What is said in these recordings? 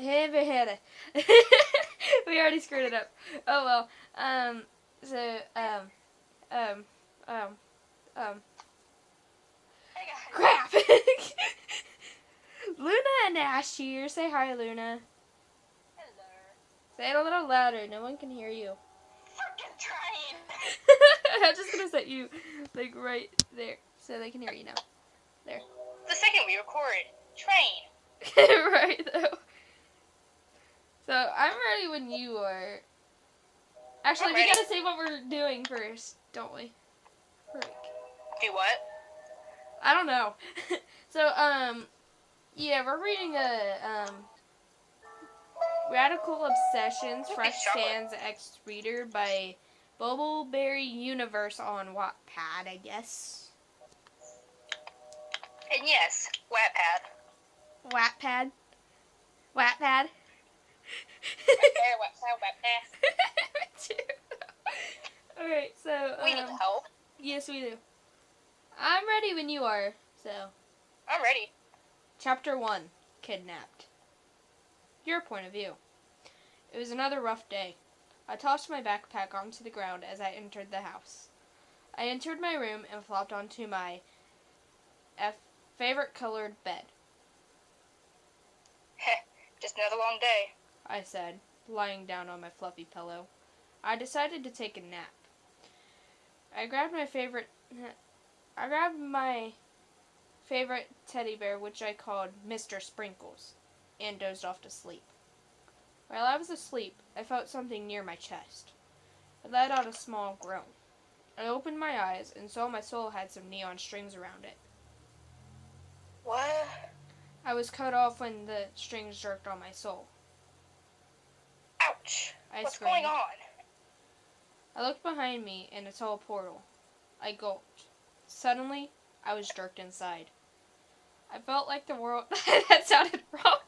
Heavy headed. We already screwed it up. Oh well. Um, um, Hey guys. crap! Luna and Ash here. Say hi, Luna. Hello. Say it a little louder. No one can hear you. Fucking train. I'm just gonna set you, like, right there so they can hear you now. There. The second we recorded, train. Right, though. So, I'm ready when you are. Actually, I'm we ready. gotta say what we're doing first, don't we? Frick. Do what? I don't know. So, yeah, we're reading a, Radical Obsessions, Fresh Sans X Reader by Bubbleberry Universe on Wattpad, I guess. And yes, Wattpad. Wattpad? Wattpad? Wattpad. Alright, so, We need help. yes, we do. I'm ready when you are, so. I'm ready. Chapter 1, Kidnapped. Your point of view. It was another rough day. I tossed my backpack onto the ground as I entered the house. I entered my room and flopped onto my favorite colored bed, Just another long day. I said, lying down on my fluffy pillow. I decided to take a nap. I grabbed my favorite teddy bear, which I called Mr. Sprinkles, and dozed off to sleep. While I was asleep, I felt something near my chest. I let out a small groan. I opened my eyes and saw my soul had some neon strings around it. What? I was cut off when the strings jerked on my soul. Ouch. I What's screamed. going on? I looked behind me and I saw a portal. I gulped. Suddenly, I was jerked inside. I felt like the world... That sounded wrong.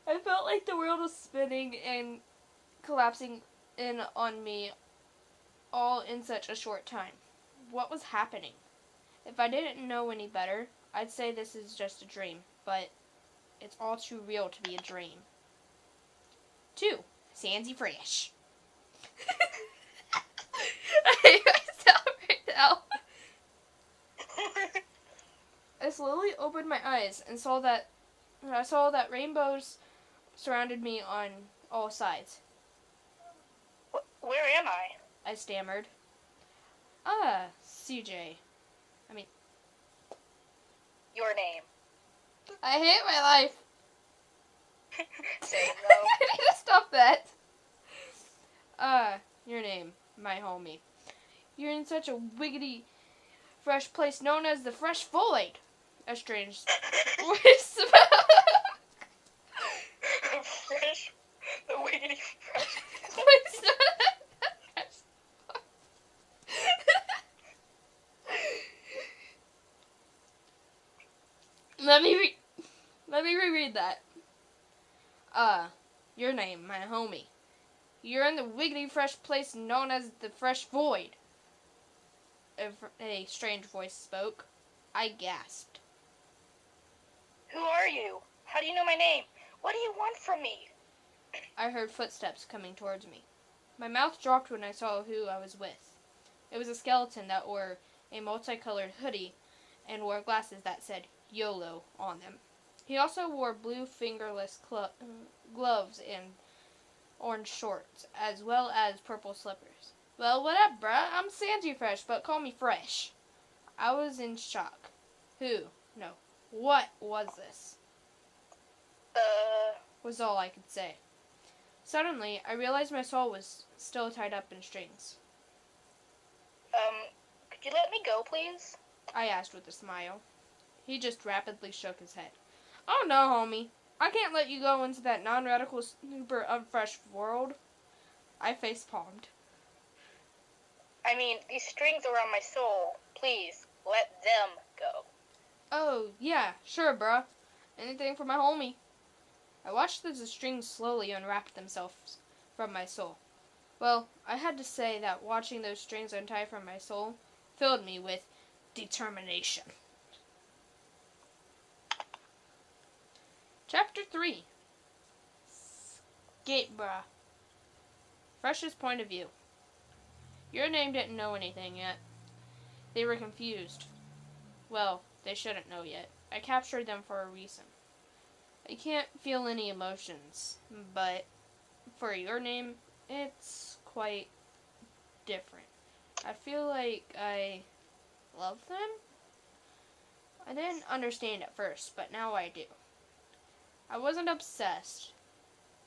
I felt like the world was spinning and collapsing in on me all in such a short time. What was happening? If I didn't know any better, I'd say this is just a dream, but it's all too real to be a dream. 2. Sandy Fresh. I hate myself right now. I slowly opened my eyes and saw that rainbows surrounded me on all sides. Where am I? I stammered. CJ. Your name. I hate my life. Say I no. need to stop that. Your name, my homie. You're in such a wiggity fresh place known as the Fresh Void. A strange voice. Fresh. The wiggity fresh. Let me reread that. Your name, my homie. You're in the wiggity fresh place known as the Fresh Void. A strange voice spoke. I gasped. Who are you? How do you know my name? What do you want from me? I heard footsteps coming towards me. My mouth dropped when I saw who I was with. It was a skeleton that wore a multicolored hoodie and wore glasses that said YOLO on them. He also wore blue fingerless gloves and orange shorts, as well as purple slippers. Well, what up, bruh? I'm Sandy Fresh, but call me Fresh. I was in shock. What was this? Was all I could say. Suddenly, I realized my soul was still tied up in strings. Could you let me go, please? I asked with a smile. He just rapidly shook his head. Oh no, homie. I can't let you go into that non-radical, super unfresh world. I face-palmed. I mean, these strings around my soul. Please, let them go. Oh, yeah, sure, bruh. Anything for my homie. I watched as the strings slowly unwrapped themselves from my soul. Well, I had to say that watching those strings untie from my soul filled me with determination. Chapter 3. Skate Bra. Fresh's point of view. Your name didn't know anything yet. They were confused. Well, they shouldn't know yet. I captured them for a reason. I can't feel any emotions, but for your name, it's quite different. I feel like I love them. I didn't understand at first, but now I do. I wasn't obsessed.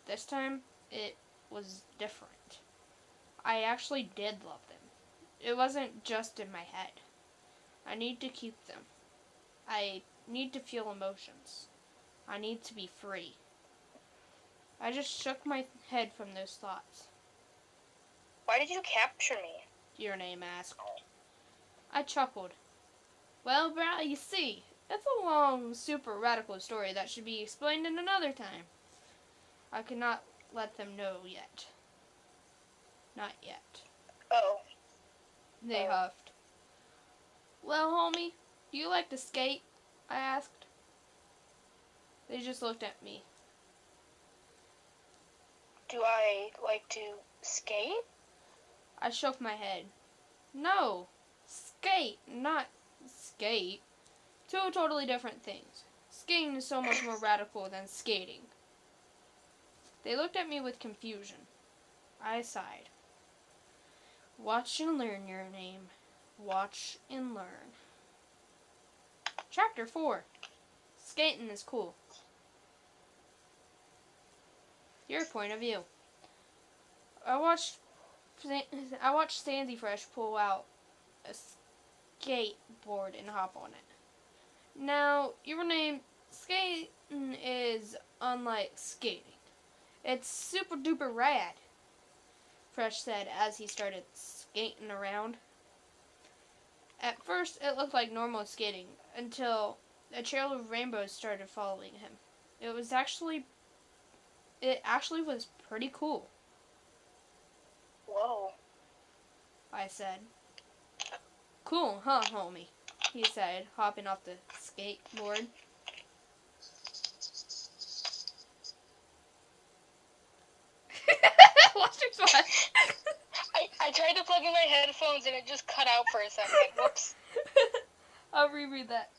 This time, it was different. I actually did love them. It wasn't just in my head. I need to keep them. I need to feel emotions. I need to be free. I just shook my head from those thoughts. Why did you capture me? Your name asked. I chuckled. Well, brah, you see, it's a long, super radical story that should be explained in another time. I could not let them know yet. Not yet. Oh. They huffed. Well, homie, do you like to skate? I asked. They just looked at me. Do I like to skate? I shook my head. No, skate, not skate. Two totally different things. Skating is so much more radical than skating. They looked at me with confusion. I sighed. Watch and learn, your name. Watch and learn. Chapter 4. Skating is cool. Your point of view. I watched Sandy Fresh pull out a skateboard and hop on it. Now, your name, skating is unlike skating. It's super duper rad, Fresh said as he started skating around. At first, it looked like normal skating until a trail of rainbows started following him. It actually was pretty cool. Whoa. I said. Cool, huh, homie? He said, hopping off the skateboard. Watch your spot. I tried to plug in my headphones and it just cut out for a second. Whoops. I'll reread that.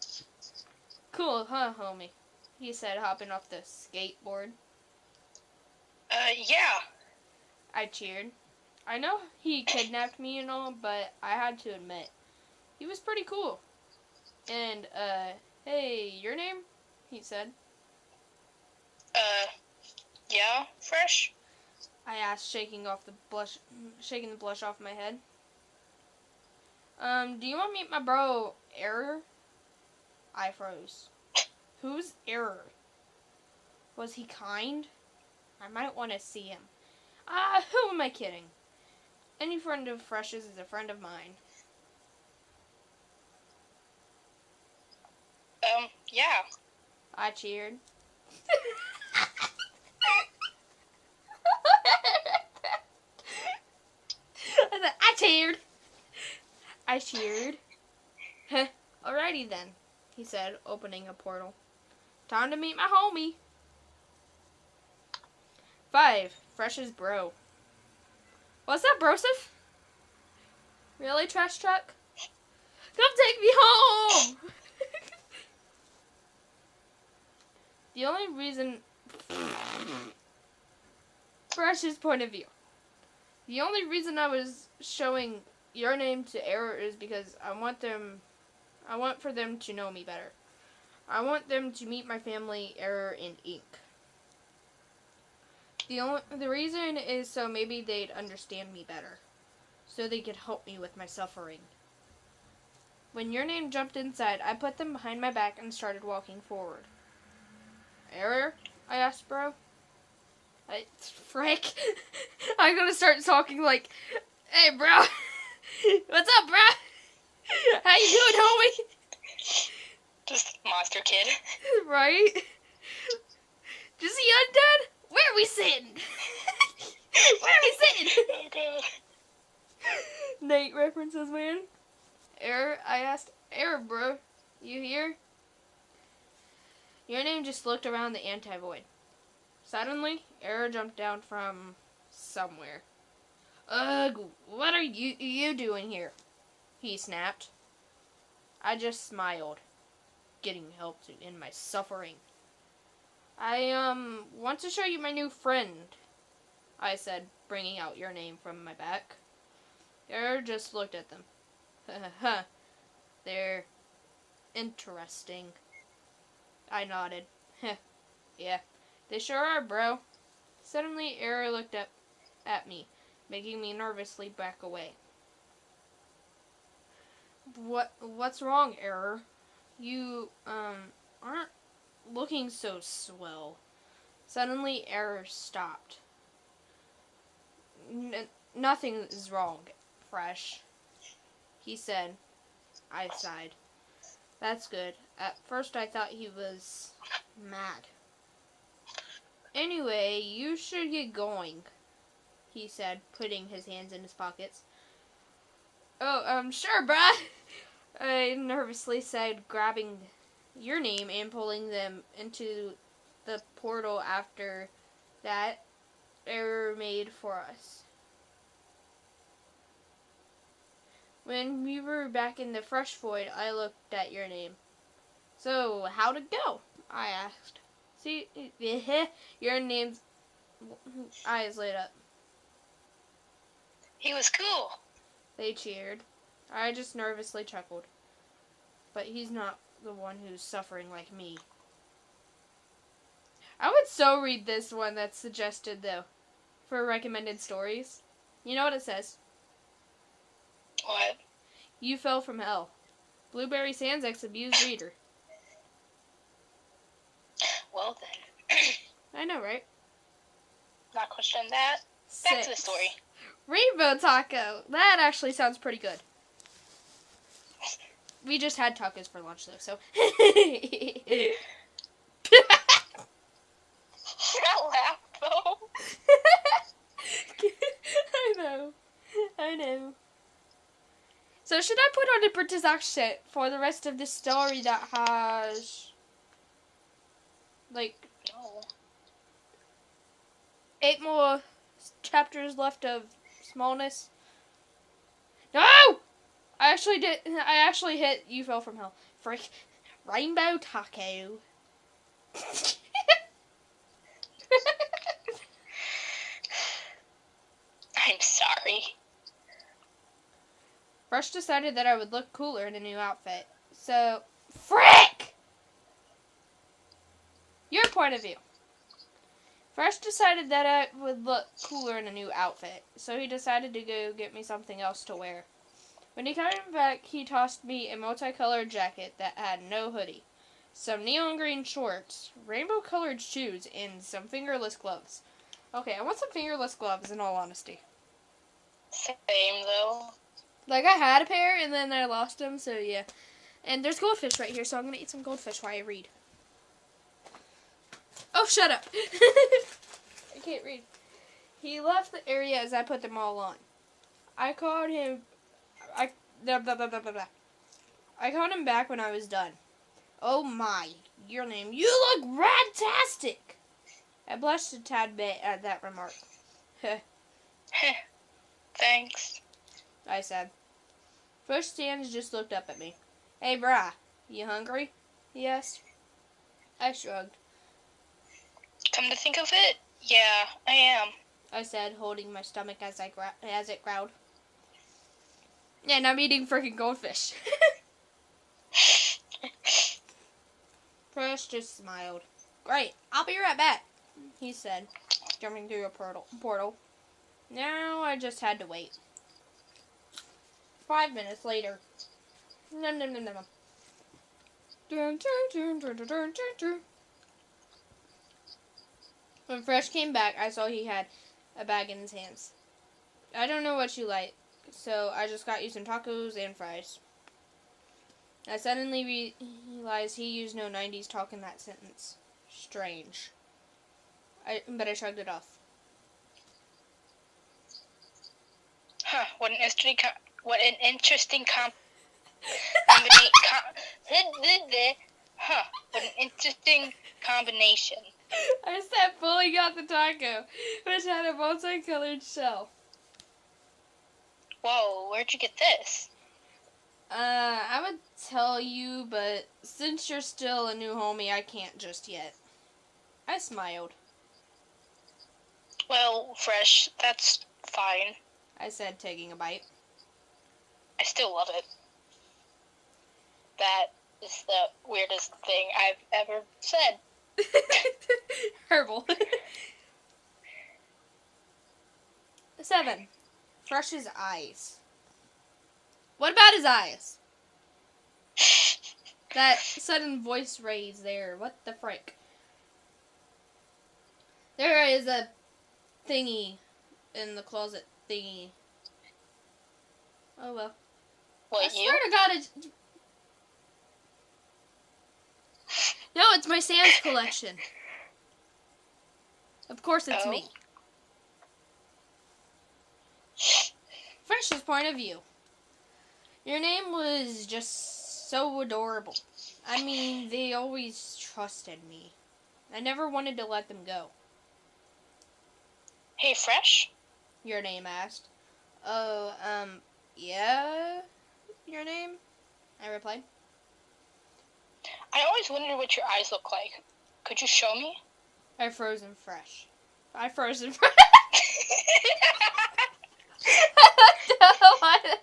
Cool, huh, homie? He said, hopping off the skateboard. Yeah. I cheered. I know he kidnapped me and all, but I had to admit, he was pretty cool. And, hey, your name? He said. Yeah, Fresh? I asked, shaking the blush off my head. Do you want to meet my bro, Error? I froze. Who's Error? Was he kind? I might want to see him. Who am I kidding? Any friend of Fresh's is a friend of mine. Yeah. I cheered. I cheered. Alrighty then, he said, opening a portal. Time to meet my homie. 5. Fresh's bro. What's up, broseph? Really, trash truck? Come take me home! The only reason... Fresh's point of view. The only reason I was showing your name to Error is because I want for them to know me better. I want them to meet my family, Error and Ink. The reason is so maybe they'd understand me better. So they could help me with my suffering. When your name jumped inside, I put them behind my back and started walking forward. Error? I asked bro. Frick. I'm gonna start talking like, hey bro. What's up, bro? How you doing, homie? Just monster kid. Right? Did you see Undead? Where are we sitting? Where are we sitting? Oh god. Nate references, man. I asked, Error, bro, you here? Your name just looked around the anti-void. Suddenly, Error jumped down from somewhere. Ugh, what are you doing here? He snapped. I just smiled, getting help in my suffering. I want to show you my new friend, I said, bringing out your name from my back. Error just looked at them. Huh, they're interesting. I nodded. Yeah, they sure are, bro. Suddenly, Error looked up at me, making me nervously back away. What's wrong, Error? You, aren't looking so swell. Suddenly, Error stopped. Nothing is wrong, Fresh, he said. I sighed. That's good. At first I thought he was mad. Anyway, you should get going, he said, putting his hands in his pockets. Oh, sure, bruh, I nervously said, grabbing your name and pulling them into the portal after that Error made for us. When we were back in the Fresh Void, I looked at your name. So, how'd it go? I asked. See, your name's eyes lit up. He was cool. They cheered. I just nervously chuckled. But he's not the one who's suffering like me. I would so read this one that's suggested, though, for recommended stories. You know what it says? What? You fell from hell. Blueberry Sands abused reader. Well then. I know, right? Not question that. Back to the story. Rainbow taco. That actually sounds pretty good. We just had tacos for lunch, though, so. That laugh, though. I know. So should I put on a British accent for the rest of this story that has, like, No. 8 more chapters left of smallness? No! I actually hit You Fell From Hell. Frick. Rainbow taco. I'm sorry. Fresh decided that I would look cooler in a new outfit. So, frick! Your point of view. Fresh decided that I would look cooler in a new outfit. So he decided to go get me something else to wear. When he came back, he tossed me a multicolored jacket that had no hoodie, some neon green shorts, rainbow colored shoes, and some fingerless gloves. Okay, I want some fingerless gloves in all honesty. Same, though. Like, I had a pair, and then I lost them, so yeah. And there's goldfish right here, so I'm going to eat some goldfish while I read. Oh, shut up. I can't read. He left the area as I put them all on. I called him back when I was done. Oh my, your name. You look radtastic. I blushed a tad bit at that remark. Thanks. I said. Fresh Sands just looked up at me. Hey, brah, you hungry? He asked. I shrugged. Come to think of it, yeah, I am. I said, holding my stomach as it growled. And I'm eating freaking goldfish. Fresh just smiled. Great, I'll be right back, he said, jumping through a portal. Now I just had to wait. 5 minutes later. Nom nom nom nom. When Fresh came back, I saw he had a bag in his hands. I don't know what you like, so I just got you some tacos and fries. I suddenly realized he used no 90s talk in that sentence. Strange. But I shrugged it off. Huh, what an interesting Huh, what an interesting combination. I said fully got the taco, which had a multicolored shell. Whoa, where'd you get this? I would tell you, but since you're still a new homie, I can't just yet. I smiled. Well, Fresh, that's fine. I said, taking a bite. I still love it. That is the weirdest thing I've ever said. Herbal. 7. Fresh's eyes. What about his eyes? That sudden voice raise there. What the frick? There is a thingy in the closet thingy. Oh well. What, I swear to God, it's... No, it's my Sam's collection. Of course it's me. Fresh's point of view. Your name was just so adorable. I mean, they always trusted me. I never wanted to let them go. Hey, Fresh? Your name asked. Oh, yeah? Your name? I replied. I always wondered what your eyes look like. Could you show me? I froze in fresh. I froze in fresh.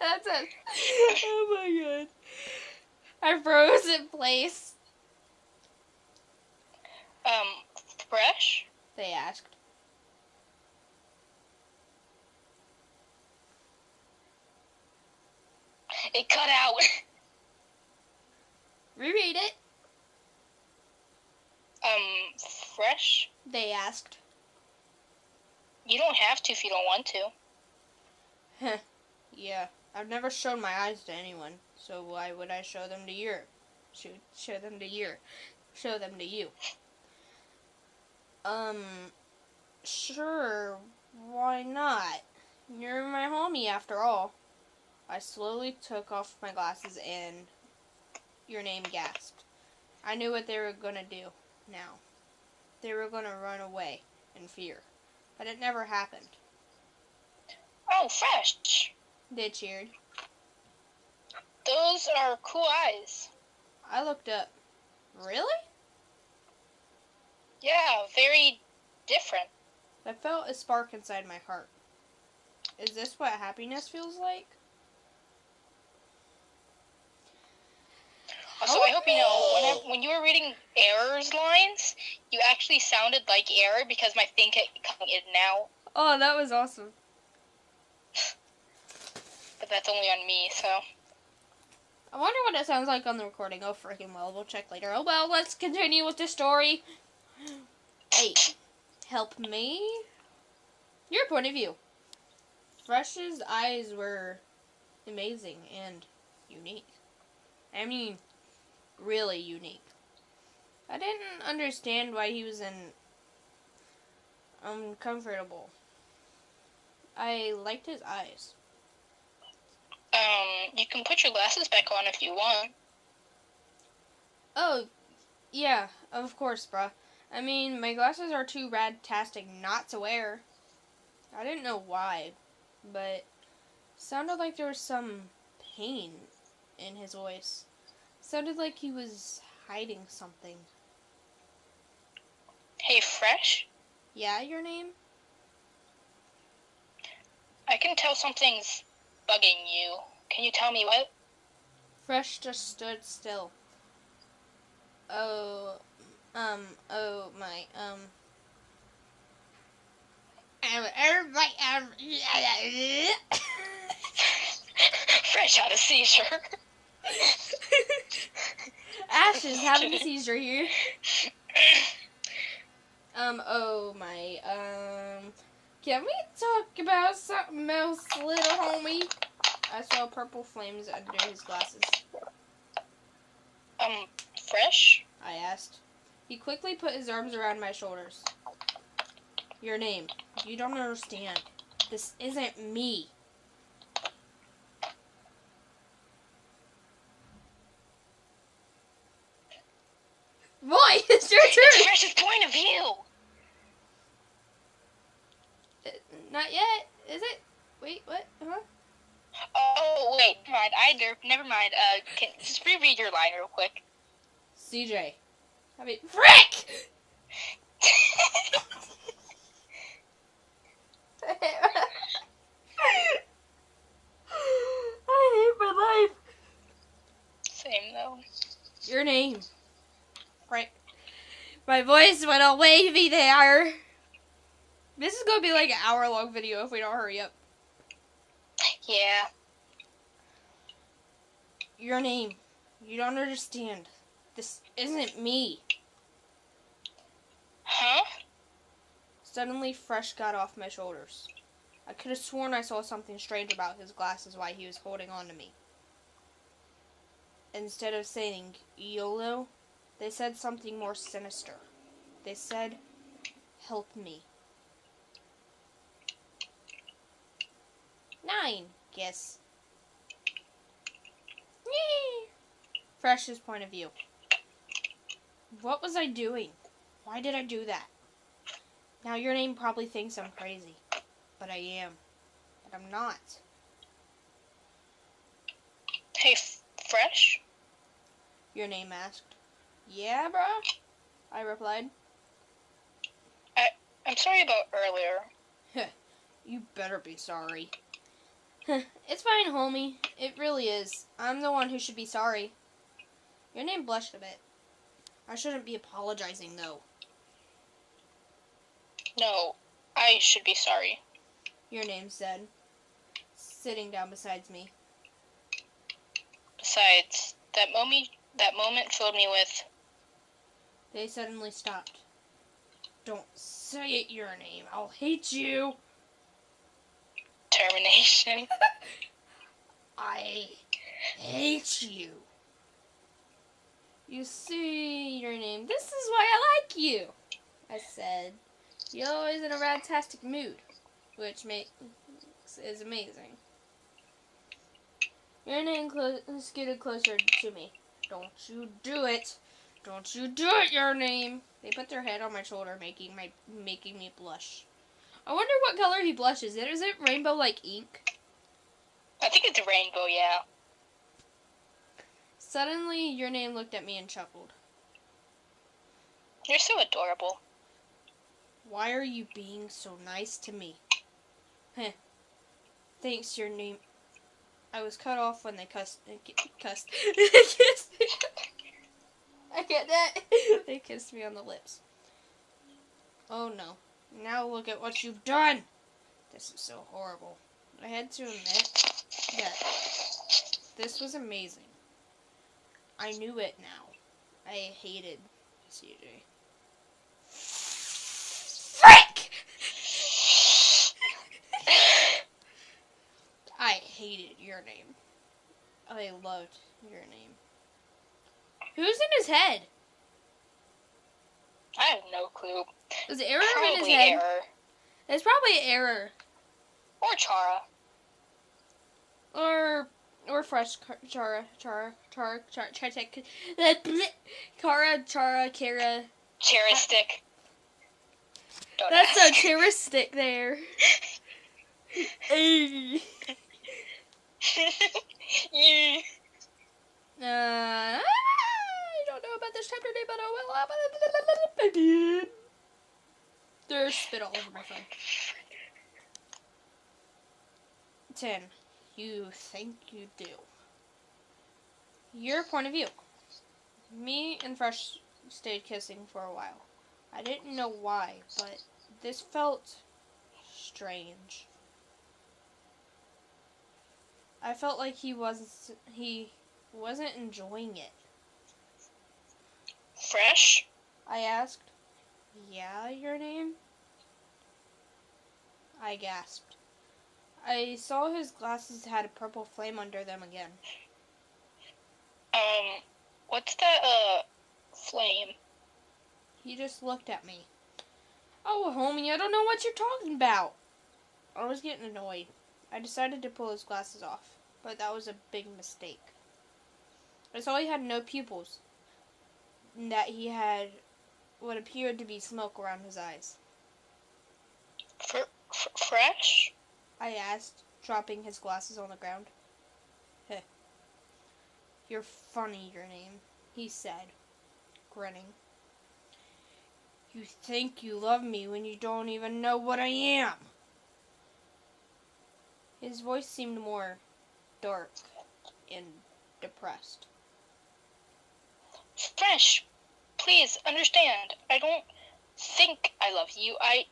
That's it. Oh my god. I froze in place. Fresh? They asked. It cut out. Reread it. Fresh? They asked. You don't have to if you don't want to. Heh. Yeah. I've never shown my eyes to anyone, so why would I show them to you? Show them to you. Show them to you. Sure. Why not? You're my homie after all. I slowly took off my glasses and your name gasped. I knew what they were going to do now. They were going to run away in fear. But it never happened. Oh, Fresh! They cheered. Those are cool eyes. I looked up. Really? Yeah, very different. I felt a spark inside my heart. Is this what happiness feels like? Also, I hope you know, when you were reading Error's lines, you actually sounded like Error because my thing kept coming in and out. Oh, that was awesome. But that's only on me, so... I wonder what it sounds like on the recording. Oh, freaking well. We'll check later. Oh, well, let's continue with the story. 8. Help me? Your point of view. Fresh's eyes were amazing and unique. I mean, really unique. I didn't understand why he was uncomfortable. I liked his eyes. You can put your glasses back on if you want. Oh, yeah, of course, bruh. I mean, my glasses are too rad-tastic not to wear. I didn't know why, but it sounded like there was some pain in his voice. It sounded like he was hiding something. Hey, Fresh? Yeah, your name? I can tell something's bugging you. Can you tell me what? Fresh just stood still. Oh my, Fresh had a seizure. Ash is having a seizure here. Oh my, can we talk about something else, little homie? I saw purple flames under his glasses. Fresh? I asked. He quickly put his arms around my shoulders. Your name. You don't understand. This isn't me. your turn. It's Fresh's point of view. Not yet, is it? Wait, what? Huh? Oh, wait, never mind. Just reread your line real quick. CJ. I mean, frick! I hate my life. Same, though. Your name. Frick. My voice went all wavy there. This is going to be like an hour-long video if we don't hurry up. Yeah. Your name. You don't understand. This isn't me. Huh? Suddenly, Fresh got off my shoulders. I could have sworn I saw something strange about his glasses while he was holding on to me. Instead of saying YOLO, they said something more sinister. They said, help me. 9, guess. Yay! Fresh's point of view. What was I doing? Why did I do that? Now your name probably thinks I'm crazy. But I am. But I'm not. Hey, Fresh? Your name asked. Yeah, bruh? I replied. I'm sorry about earlier. You better be sorry. It's fine, homie. It really is. I'm the one who should be sorry. Your name blushed a bit. I shouldn't be apologizing, though. No, I should be sorry. Your name said, sitting down beside me. Besides, that moment filled me with... They suddenly stopped. Don't say it, your name. I'll hate you. Termination. I hate you. You see, your name. This is why I like you, I said. You're always in a fantastic mood, which is amazing. Your name scooted closer to me. Don't you do it. Don't you do it, your name. They put their head on my shoulder, making me blush. I wonder what color he blushes. Is it rainbow like ink? I think it's a rainbow, yeah. Suddenly, your name looked at me and chuckled. You're so adorable. Why are you being so nice to me? Heh. Thanks, your name. I was cut off when they cussed. I get that. They kissed me on the lips. Oh no. Now look at what you've done. This is so horrible. I had to admit that this was amazing. I knew it now. I hated CJ. Frick! I hated your name. I loved your name. Who's in his head? I have no clue. Is Error in his Probably head? Error. It's probably Error. Or Chara. Or Fresh Chara, Kara, Kara. Charistic. Don't That's ask. a charistic there. Ay. Yeah. I don't know about this chapter name, but oh well. There's spit all over my phone. 10. You think you do. Your point of view. Me and Fresh stayed kissing for a while. I didn't know why, but this felt strange. I felt like he wasn't enjoying it. Fresh? I asked. Yeah, your name? I gasped. I saw his glasses had a purple flame under them again. What's that, flame? He just looked at me. Oh, homie, I don't know what you're talking about. I was getting annoyed. I decided to pull his glasses off, but that was a big mistake. I saw he had no pupils. That he had what appeared to be smoke around his eyes. Fresh? I asked, dropping his glasses on the ground. Heh. You're funny, your name, he said, grinning. You think you love me when you don't even know what I am. His voice seemed more dark and depressed. Fresh, please understand. I don't think I love you. I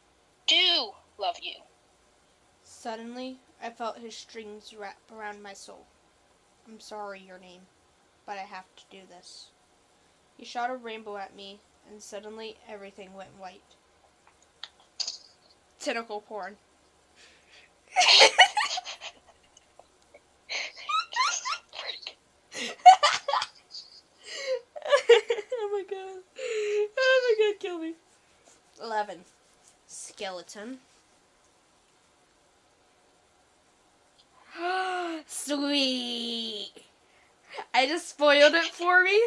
do love you. Suddenly, I felt his strings wrap around my soul. I'm sorry, your name, but I have to do this. He shot a rainbow at me, and suddenly everything went white. Tentacle porn. Oh my god. Oh my god, kill me. 11. Skeleton. Sweet. I just spoiled it for me.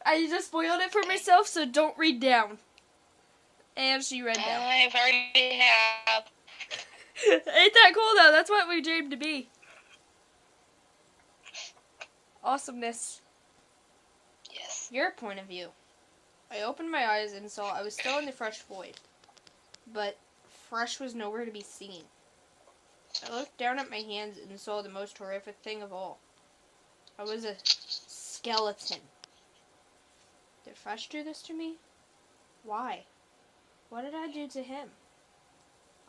I just spoiled it for myself, so don't read down. And she read down. I've already have. Ain't that cool though? That's what we dreamed to be. Awesomeness. Yes. Your point of view. I opened my eyes and saw I was still in the Fresh void. But Fresh was nowhere to be seen. I looked down at my hands and saw the most horrific thing of all. I was a skeleton. Did Fresh do this to me? Why? What did I do to him?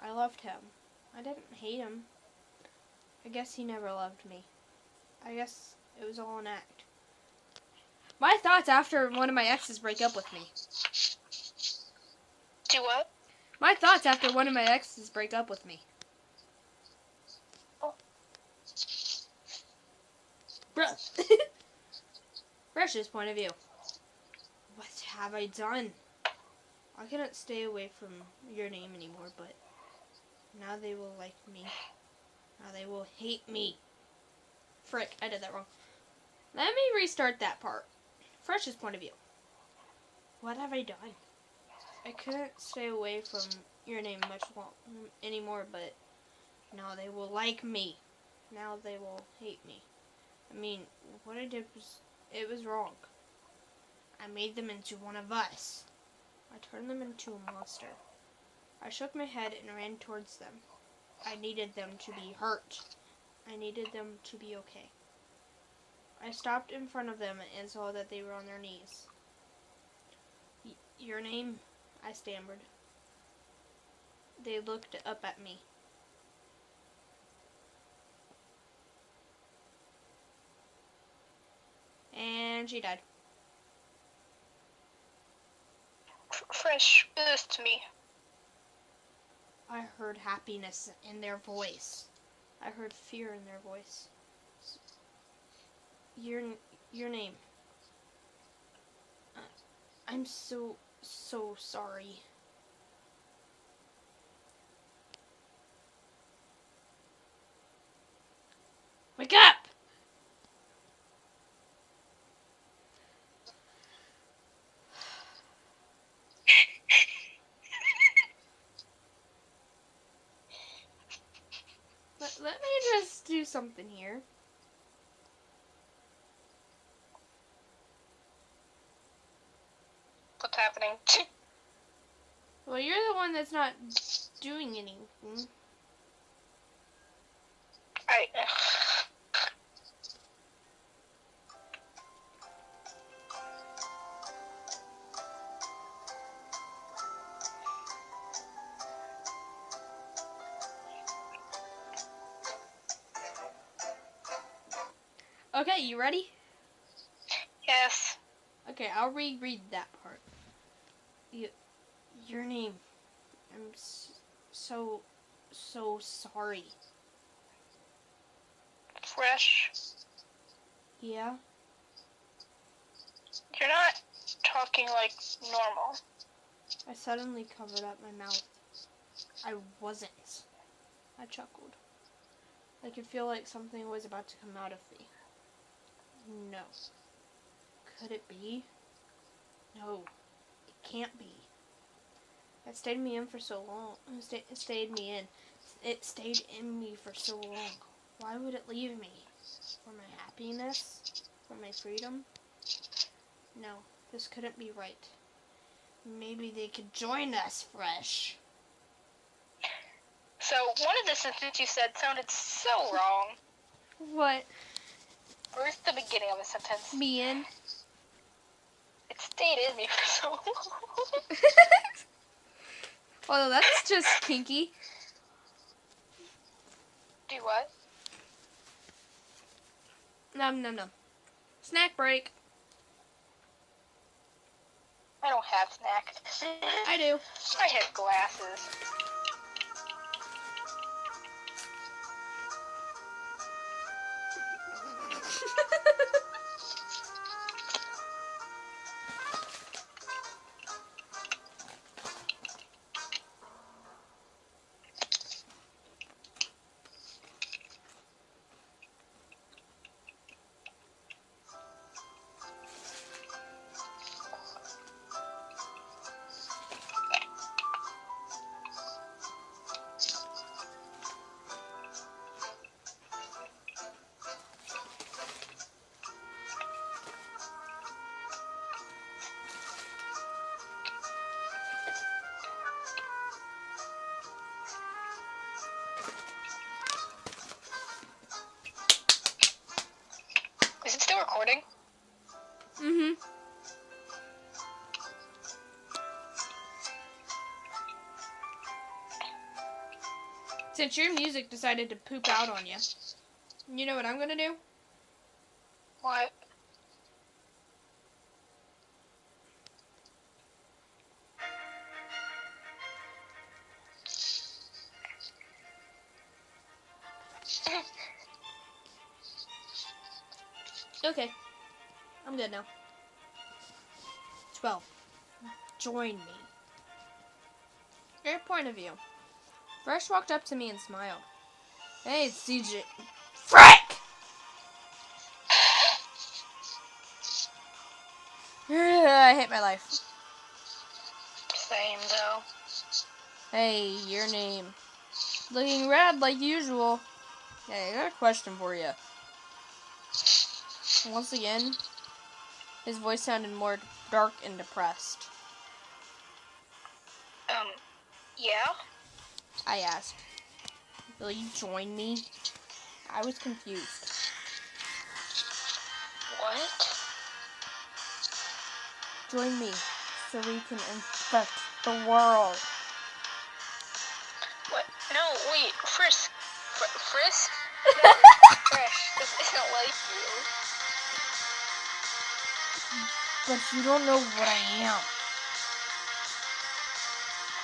I loved him. I didn't hate him. I guess he never loved me. I guess it was all an act. My thoughts after one of my exes break up with me. Do what? My thoughts after one of my exes break up with me. Oh. Bruh. Fresh's point of view. What have I done? I couldn't stay away from your name anymore, but now they will like me. Now they will hate me. Frick, I did that wrong. Let me restart that part. Fresh's point of view. What have I done? I couldn't stay away from your name much anymore, but now they will like me. Now they will hate me. I mean, what I did was wrong. I made them into one of us. I turned them into a monster. I shook my head and ran towards them. I needed them to be hurt. I needed them to be okay. I stopped in front of them and saw that they were on their knees. Your name? I stammered. They looked up at me. And she died. Fresh, do this to me. I heard happiness in their voice. I heard fear in their voice. Your name. I'm so sorry. Wake up! Let me just do something here. What's happening? Well, you're the one that's not doing anything. Okay, you ready? Yes. Okay, I'll reread that part. Your name. I'm so sorry. Fresh. Yeah? You're not talking like normal. I suddenly covered up my mouth. I wasn't. I chuckled. I could feel like something was about to come out of me. No. Could it be? No. It can't be. It stayed me in for so long. It stayed me in. It stayed in me for so long. Why would it leave me? For my happiness? For my freedom? No, this couldn't be right. Maybe they could join us, Fresh. So, one of the sentences you said sounded so wrong. What? Where's the beginning of a sentence? Me in? It stayed in me for so long. Well, that's just kinky. Do what? Nom nom nom. Snack break. I don't have snack. I do. I have glasses. Is it still recording? Mm-hmm. Since your music decided to poop out on you, you know what I'm gonna do? What? Okay. I'm good now. 12. Join me. Your point of view. Fresh walked up to me and smiled. Hey, it's CJ. Frick! I hate my life. Same, though. Hey, your name. Looking rad like usual. Hey, I got a question for you. Once again, his voice sounded more dark and depressed. Yeah? I asked, will you join me? I was confused. What? Join me so we can infect the world. What? No, wait. Frisk? Frisk? Fresh, this isn't like you. But you don't know what I am.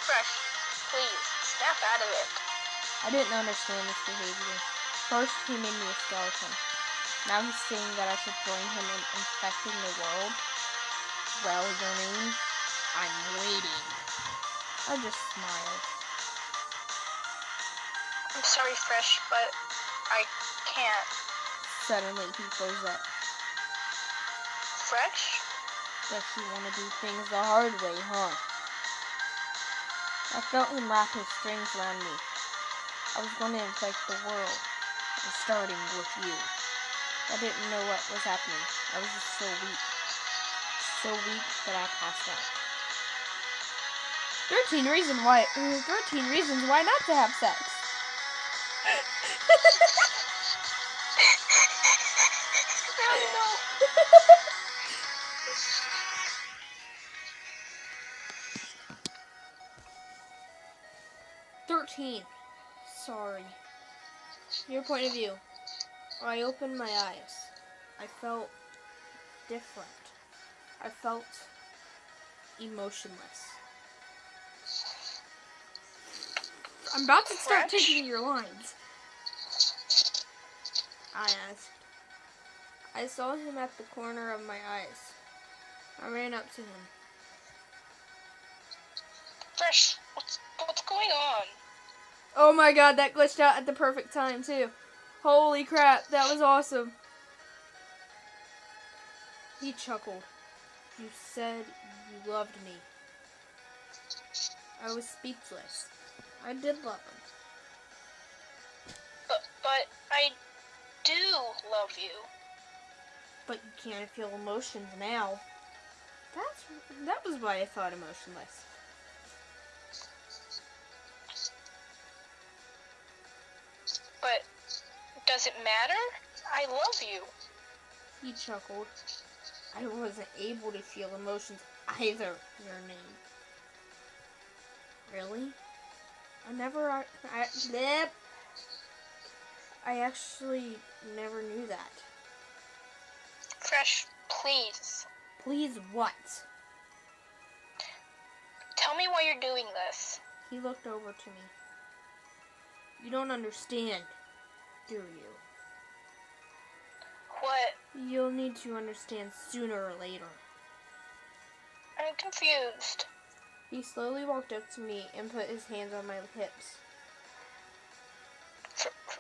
Fresh, please, snap out of it. I didn't understand this behavior. First, he made me a skeleton. Now he's saying that I should join him in infecting the world. Well, your name? I'm waiting. I just smiled. I'm sorry, Fresh, but I can't. Suddenly, he froze up. Fresh? Guess you want to do things the hard way, huh? I felt him wrap his strings around me. I was going to infect the world, and starting with you. I didn't know what was happening. I was just so weak. So weak that I passed out. 13 reasons why not to have sex. No. 13. Sorry. Your point of view. I opened my eyes. I felt different. I felt emotionless. I'm about to start taking your lines. I asked. I saw him at the corner of my eyes. I ran up to him. Fresh, what's going on? Oh my god, that glitched out at the perfect time too. Holy crap, that was awesome. He chuckled. You said you loved me. I was speechless. I did love him. But I do love you. But you can't feel emotions now. That was why I thought emotionless. But does it matter? I love you. He chuckled. I wasn't able to feel emotions either, your name. Really? I actually never knew that. Fresh, please. Please what? Tell me why you're doing this. He looked over to me. You don't understand, do you? What? You'll need to understand sooner or later. I'm confused. He slowly walked up to me and put his hands on my hips.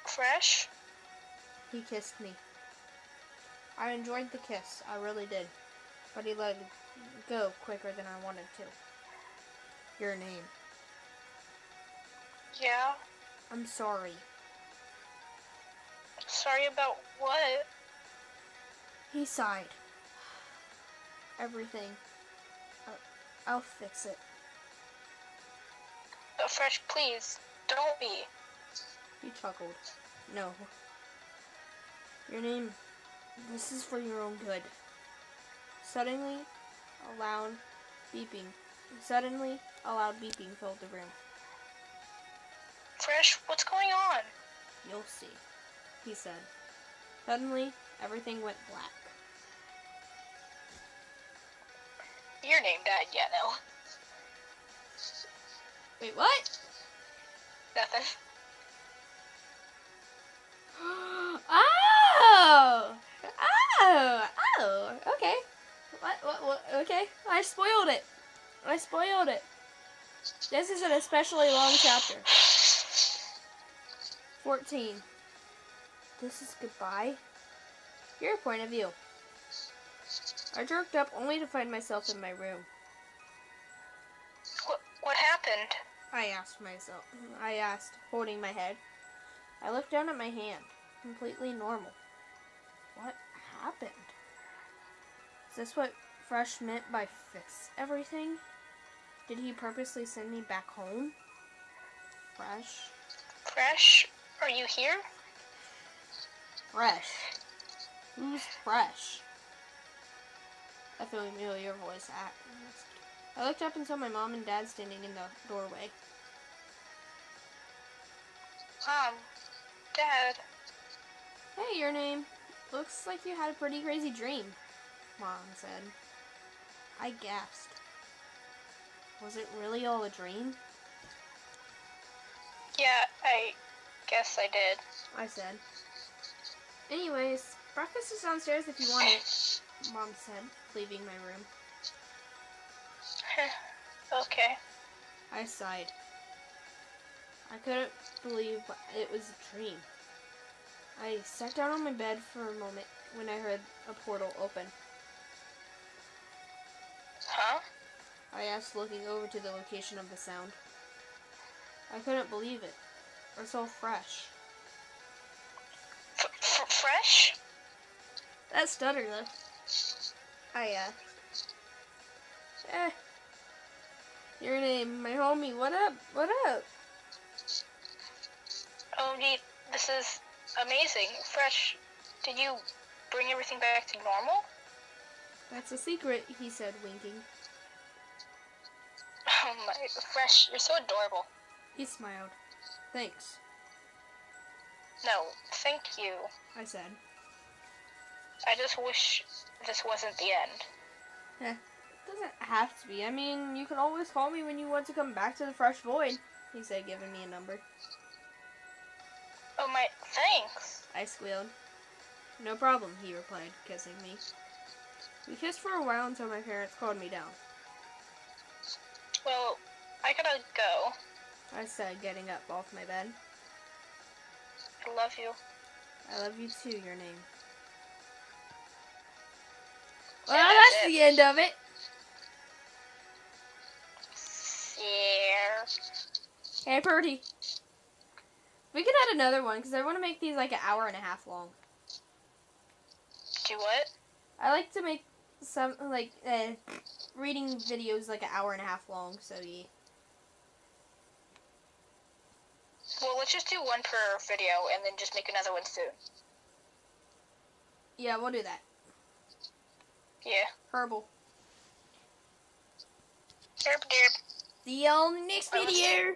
Fresh? He kissed me. I enjoyed the kiss, I really did. But he let it go quicker than I wanted to. Your name. Yeah? I'm sorry. Sorry about what? He sighed. Everything. I'll fix it. Fresh, please, don't be. He chuckled. No. Your name. This is for your own good. Suddenly, a loud beeping filled the room. Fresh, what's going on? You'll see, he said. Suddenly, everything went black. Your name died, yeah, no. Wait, what? Nothing. Okay. What? Okay. I spoiled it. This is an especially long chapter. 14. This is goodbye? Your point of view. I jerked up only to find myself in my room. What happened? I asked, holding my head. I looked down at my hand, completely normal. What happened? Is this what Fresh meant by fix everything? Did he purposely send me back home? Fresh? Fresh, are you here? Fresh? Who's Fresh? A familiar voice asked. I looked up and saw my mom and dad standing in the doorway. Mom, Dad. Hey, your name. Looks like you had a pretty crazy dream, Mom said. I gasped. Was it really all a dream? Yeah, I guess I did. I said. Anyways, breakfast is downstairs if you want it, Mom said, leaving my room. Okay. I sighed. I couldn't believe it was a dream. I sat down on my bed for a moment when I heard a portal open. Huh? I asked, looking over to the location of the sound. I couldn't believe it. Or so fresh. Fresh? That stutter, though. I asked. Your name, my homie, what up? Oh, this is amazing. Fresh, did you bring everything back to normal? That's a secret, he said, winking. Oh my, Fresh, you're so adorable. He smiled. Thanks, No, thank you. I said. I just wish this wasn't the end. It doesn't have to be. I mean, you can always call me when you want to come back to the Fresh Void, he said, giving me a number. Oh my, thanks. I squealed. No problem, he replied, kissing me. We kissed for a while until my parents called me down. Well, I gotta go. I said, getting up off my bed. I love you. I love you too, your name. Yeah, Well, that's the end of it. Yeah. Hey, Purdy. We could add another one because I want to make these like an hour and a half long. Do what? I like to make some like reading videos like an hour and a half long. So yeah. Well, let's just do one per video and then just make another one soon. Yeah, we'll do that. Yeah. Herbal. Derp derp. See you on the next video.